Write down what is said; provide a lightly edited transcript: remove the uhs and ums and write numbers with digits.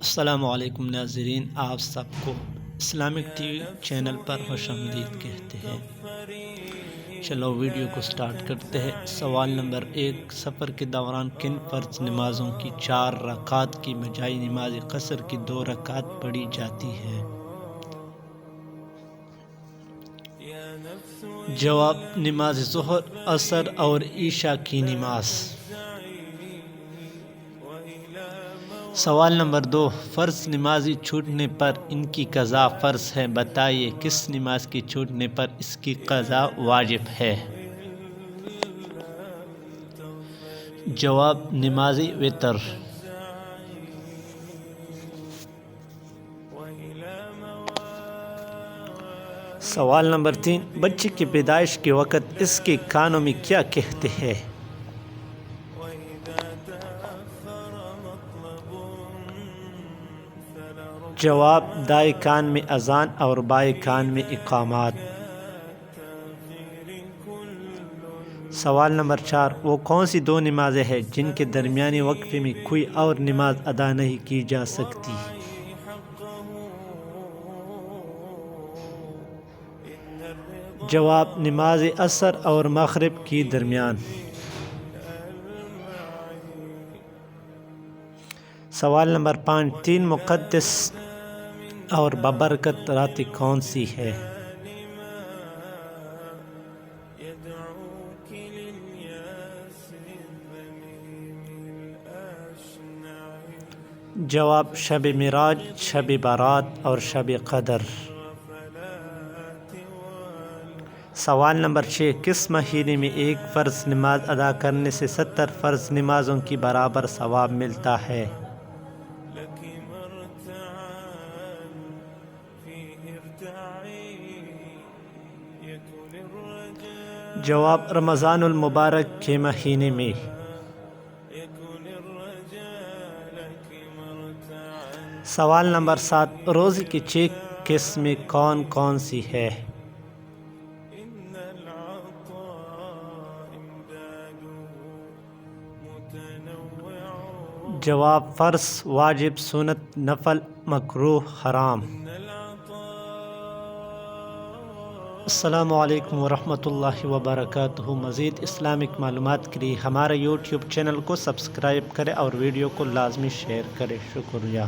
السلام علیکم ناظرین، آپ سب کو اسلامک ٹی وی چینل پر خوش آمدید کہتے ہیں۔ چلو ویڈیو کو سٹارٹ کرتے ہیں۔ سوال نمبر 1، سفر کے دوران کن فرض نمازوں کی 4 رکعات کی بجائے نماز قصر کی 2 رکعات پڑھی جاتی ہے؟ جواب: نماز ظہر، عصر اور عشاء کی نماز۔ سوال نمبر 2، فرض نمازی چھوٹنے پر ان کی قضا فرض ہے، بتائیے کس نماز کی چھوٹنے پر اس کی قضا واجب ہے؟ جواب: نماز وتر۔ سوال نمبر 3، بچے کی پیدائش کے وقت اس کے کانوں میں کیا کہتے ہیں؟ جواب: دائیں کان میں اذان اور بائیں کان میں اقامات۔ سوال نمبر 4، وہ کون سی 2 نمازیں ہیں جن کے درمیانی وقفے میں کوئی اور نماز ادا نہیں کی جا سکتی؟ جواب: نماز عصر اور مغرب کے درمیان۔ سوال نمبر 5، 3 مقدس اور ببرکت راتیں کون سی ہے؟ جواب: شب معراج، شب برات اور شب قدر۔ سوال نمبر 6، کس مہینے میں ایک فرض نماز ادا کرنے سے 70 فرض نمازوں کی برابر ثواب ملتا ہے؟ جواب: رمضان المبارک کے مہینے میں۔ سوال نمبر 7، روزے کی 6 قسمیں کون کون سی ہے؟ جواب: فرض، واجب، سنت، نفل، مکروہ، حرام۔ السلام علیکم ورحمۃ اللہ وبرکاتہ۔ مزید اسلامک معلومات کے لیے ہمارے یوٹیوب چینل کو سبسکرائب کریں اور ویڈیو کو لازمی شیئر کریں۔ شکریہ۔